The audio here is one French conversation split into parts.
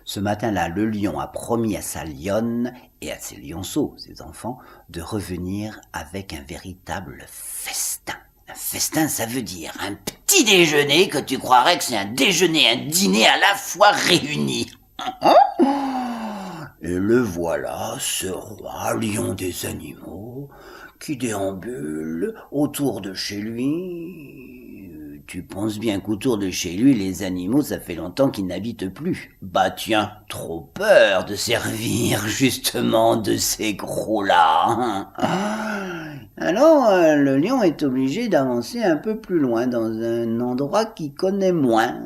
Ce matin-là, le lion a promis à sa lionne et à ses lionceaux, ses enfants, de revenir avec un véritable festin. Un festin, ça veut dire un petit déjeuner que tu croirais que c'est un déjeuner et un dîner à la fois réunis. Et le voilà, ce roi lion des animaux, qui déambule autour de chez lui. Tu penses bien qu'autour de chez lui, les animaux, ça fait longtemps qu'ils n'habitent plus. Bah tiens, trop peur de servir justement de ces gros-là. Alors, le lion est obligé d'avancer un peu plus loin, dans un endroit qu'il connaît moins.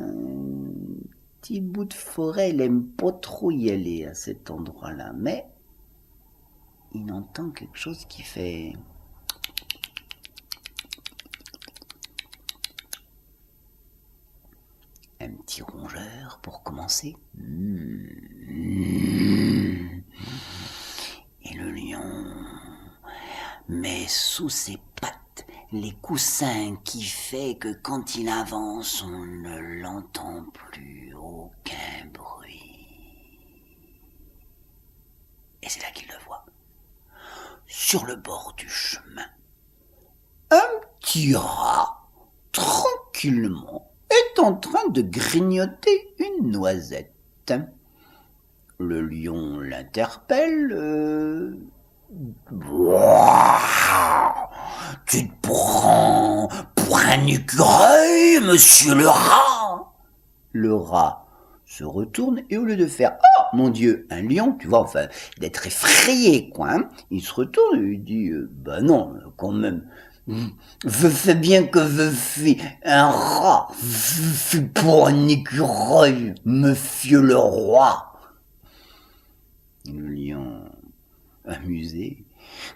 Petit bout de forêt, il aime pas trop y aller à cet endroit-là, mais il entend quelque chose qui fait... Un petit rongeur pour commencer. Et le lion met sous ses pattes les coussins qui fait que quand il avance, on ne l'entend plus, aucun bruit. Et c'est là qu'il le voit. Sur le bord du chemin, un petit rat, tranquillement, est en train de grignoter une noisette. Le lion l'interpelle. Tu te prends pour un écureuil, monsieur le rat? Le rat se retourne et au lieu de faire « Oh, mon Dieu, un lion !» tu vois, enfin, d'être effrayé, quoi, hein, il se retourne et lui dit « Bah non, quand même, je fais bien que je suis un rat, je suis pour un écureuil, monsieur le roi !» Le lion, amusé,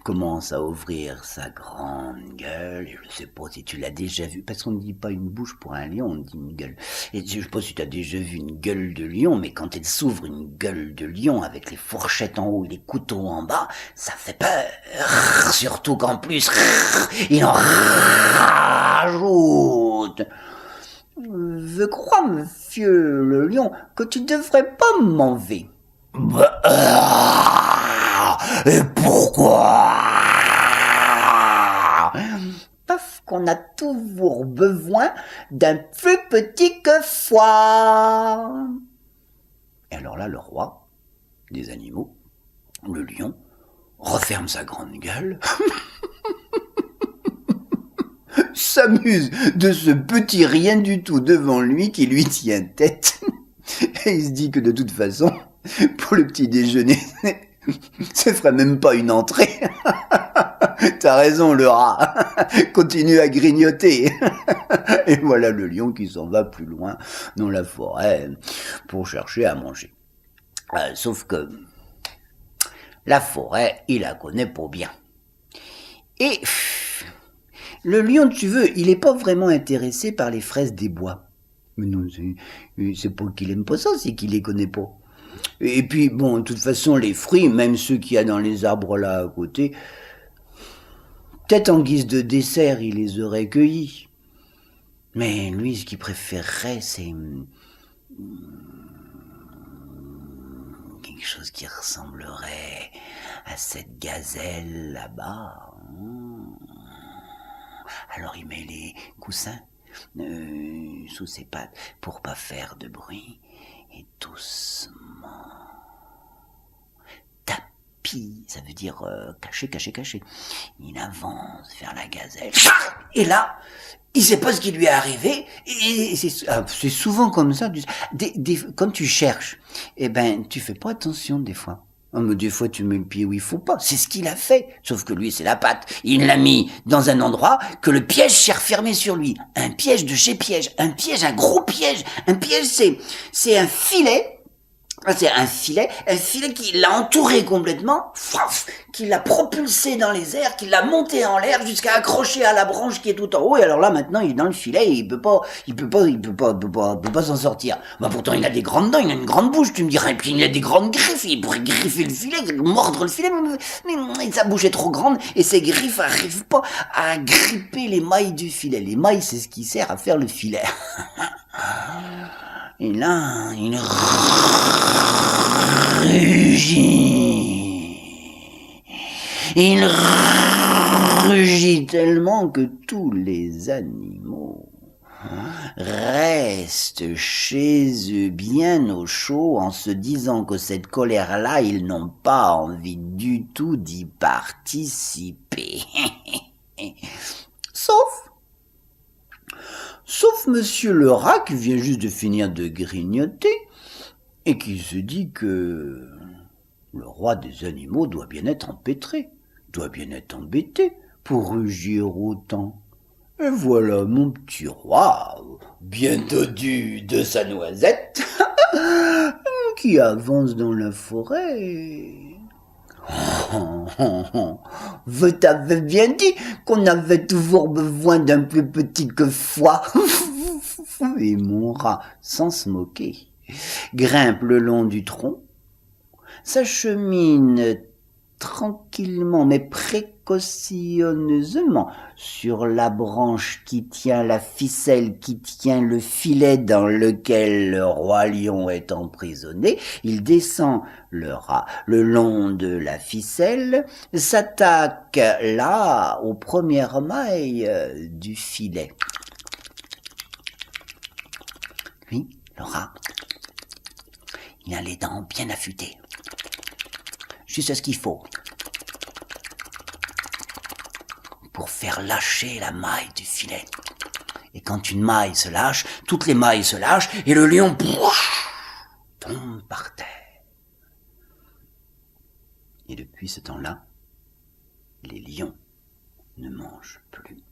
commence à ouvrir sa grande gueule, et je sais pas si tu l'as déjà vu, parce qu'on ne dit pas une bouche pour un lion, on dit une gueule. Et je sais pas si tu as déjà vu une gueule de lion, mais quand elle s'ouvre une gueule de lion avec les fourchettes en haut et les couteaux en bas, ça fait peur. Surtout qu'en plus, il en rajoute. Je crois, monsieur le lion, que tu devrais pas m'enlever. Et pourquoi? Parce qu'on a toujours besoin d'un plus petit que soi. Et alors là, le roi des animaux, le lion, referme sa grande gueule, s'amuse de ce petit rien du tout devant lui qui lui tient tête. Et il se dit que de toute façon, pour le petit déjeuner, ça ferait même pas une entrée. T'as raison, le rat. Continue à grignoter. Et voilà le lion qui s'en va plus loin dans la forêt pour chercher à manger. Sauf que la forêt, il la connaît pas bien. Et le lion, tu veux, il est pas vraiment intéressé par les fraises des bois. Mais non, c'est pas qu'il aime pas ça, c'est qu'il les connaît pas. Et puis, bon, de toute façon, les fruits, même ceux qu'il y a dans les arbres là à côté, peut-être en guise de dessert, il les aurait cueillis. Mais lui, ce qu'il préférerait, c'est quelque chose qui ressemblerait à cette gazelle là-bas. Alors il met les coussins sous ses pattes pour pas faire de bruit et doucement tapis, ça veut dire caché. Il avance vers la gazelle et là il sait pas ce qui lui est arrivé et c'est souvent comme ça. Quand tu cherches, eh ben tu fais pas attention des fois. Oh, mais des fois, tu mets le pied où il faut pas. C'est ce qu'il a fait. Sauf que lui, c'est la patte. Il l'a mis dans un endroit que le piège s'est refermé sur lui. Un piège de chez piège. Un piège, un gros piège. Un piège, c'est un filet. C'est un filet qui l'a entouré complètement, qui l'a propulsé dans les airs, qui l'a monté en l'air jusqu'à accrocher à la branche qui est tout en haut. Et alors là, maintenant, il est dans le filet et il peut pas s'en sortir. Bah, pourtant, il a des grandes dents, il a une grande bouche, tu me dirais. Et puis, il a des grandes griffes, il pourrait griffer le filet, mordre le filet, mais sa bouche est trop grande et ses griffes arrivent pas à gripper les mailles du filet. Les mailles, c'est ce qui sert à faire le filet. Et là, il rugit. Il rugit tellement que tous les animaux restent chez eux bien au chaud en se disant que cette colère-là, ils n'ont pas envie du tout d'y participer. Sauf monsieur le rat qui vient juste de finir de grignoter et qui se dit que le roi des animaux doit bien être empêtré, doit bien être embêté pour rugir autant. Et voilà mon petit roi, bien dodu de sa noisette, qui avance dans la forêt. Vous t'avez bien dit qu'on avait toujours besoin d'un plus petit que foi. Et mon rat, sans se moquer, grimpe le long du tronc, s'achemine tranquillement mais précautionneusement sur la branche qui tient la ficelle, qui tient le filet dans lequel le roi lion est emprisonné. Il descend le rat le long de la ficelle, s'attaque là aux premières mailles du filet. Puis le rat, il a les dents bien affûtées, juste ce qu'il faut pour faire lâcher la maille du filet. Et quand une maille se lâche, toutes les mailles se lâchent et le lion tombe par terre. Et depuis ce temps-là, les lions ne mangent plus.